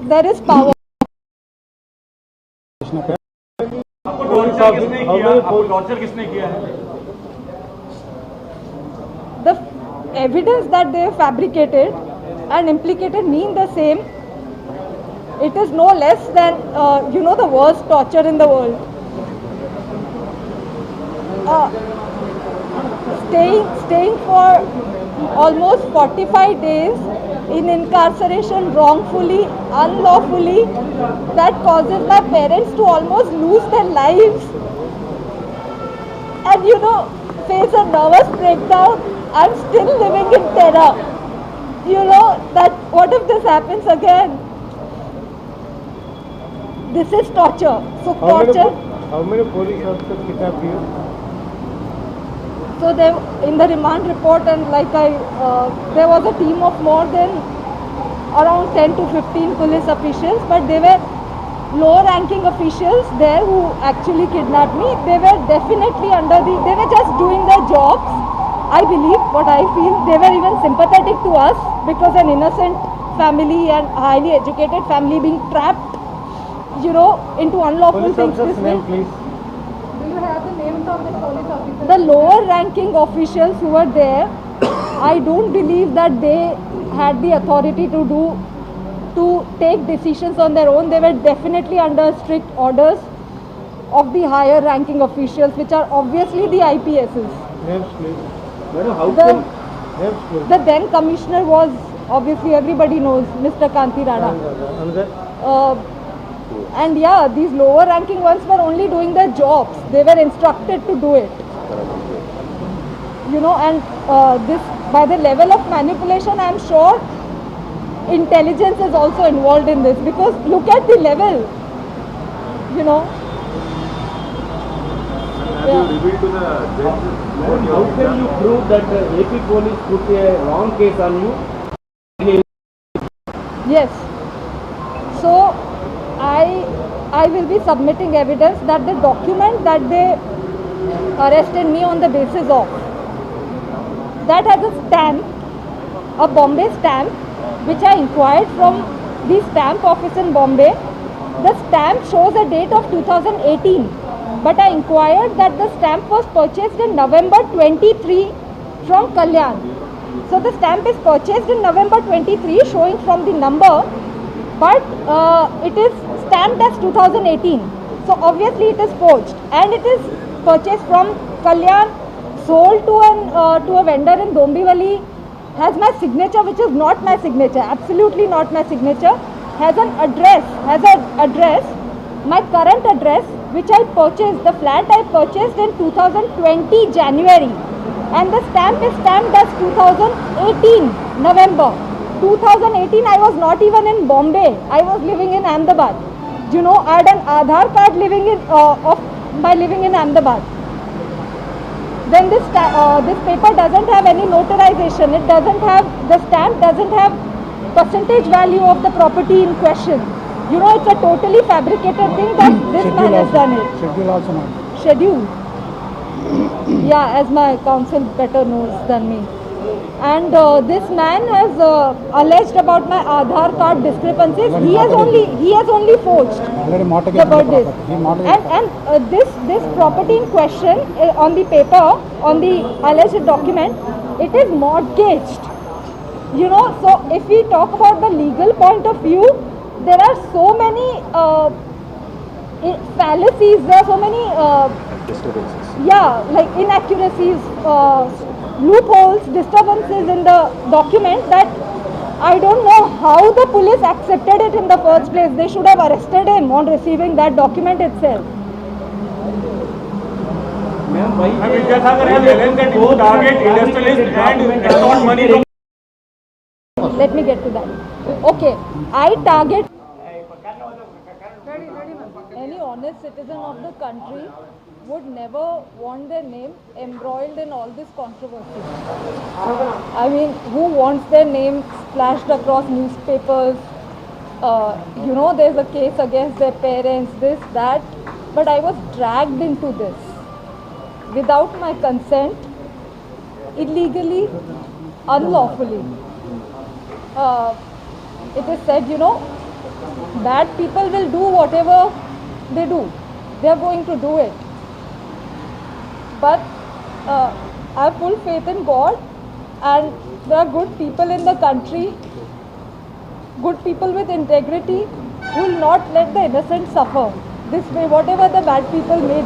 there is power. The evidence that they have fabricated and implicated me in the same, it is no less than, the worst torture in the world. Staying for almost 45 days in incarceration wrongfully, unlawfully, that causes my parents to almost lose their lives. And face a nervous breakdown. I'm still living in terror. That what if this happens again? This is torture. So torture. How many police officers kidnapped you? So they, in the remand report, and there was a team of more than around 10 to 15 police officials, but they were lower ranking officials there who actually kidnapped me. They were definitely they were just doing their jobs. I believe, what I feel, they were even sympathetic to us because an innocent family and highly educated family being trapped, into unlawful things this way. Name, please. Do you have the names of the police officers? The lower ranking officials who were there, I don't believe that they had the authority to take decisions on their own. They were definitely under strict orders of the higher ranking officials, which are obviously the IPSs. Names, please. The then commissioner was, obviously everybody knows, Mr. Kanti Rada. And yeah, these lower ranking ones were only doing their jobs. They were instructed to do it. And this, by the level of manipulation, I'm sure intelligence is also involved in this, because look at the level, Have you revealed to the judge? How can you prove that the AP police put a wrong case on you? Yes. So I will be submitting evidence that the document that they arrested me on the basis of, that has a stamp, a Bombay stamp, which I inquired from the stamp office in Bombay. The stamp shows a date of 2018, but I inquired that the stamp was purchased in November 23 from Kalyan. So the stamp is purchased in November 23, showing from the number, but it is stamped as 2018. So obviously it is forged, and it is purchased from Kalyan, sold to a vendor in Dombivali, has my signature, which is not my signature, absolutely not my signature, has an address, my current address, which I purchased, the flat I purchased in 2020 January, and the stamp is stamped as 2018 November. 2018 I was not even in Bombay, I was living in Ahmedabad. I had an Aadhaar card living in Ahmedabad. Then this paper doesn't have any notarization. It doesn't have, the stamp doesn't have percentage value of the property in question. It's a totally fabricated thing that this man has done it. Schedule also not. Schedule? Yeah, as my counsel better knows than me. And this man has alleged about my Aadhaar card discrepancies. He has only forged the birthdays. And this property in question on the paper, on the alleged document, it is mortgaged. So if we talk about the legal point of view, there are so many fallacies, there are so many inaccuracies, loopholes, disturbances in the document that I don't know how the police accepted it in the first place. They should have arrested him on receiving that document itself. Ma'am, why Vidyasagar has alleged that you target industrialists and extort money from... Let me get to that. Okay, I target any honest citizen of the country would never want their name embroiled in all this controversy. I mean, who wants their name splashed across newspapers? There's a case against their parents, this, that. But I was dragged into this without my consent, illegally, unlawfully. It is said, bad people will do whatever they do. They are going to do it. But I have full faith in God, and there are good people in the country, good people with integrity, who will not let the innocent suffer this way, whatever the bad people may do.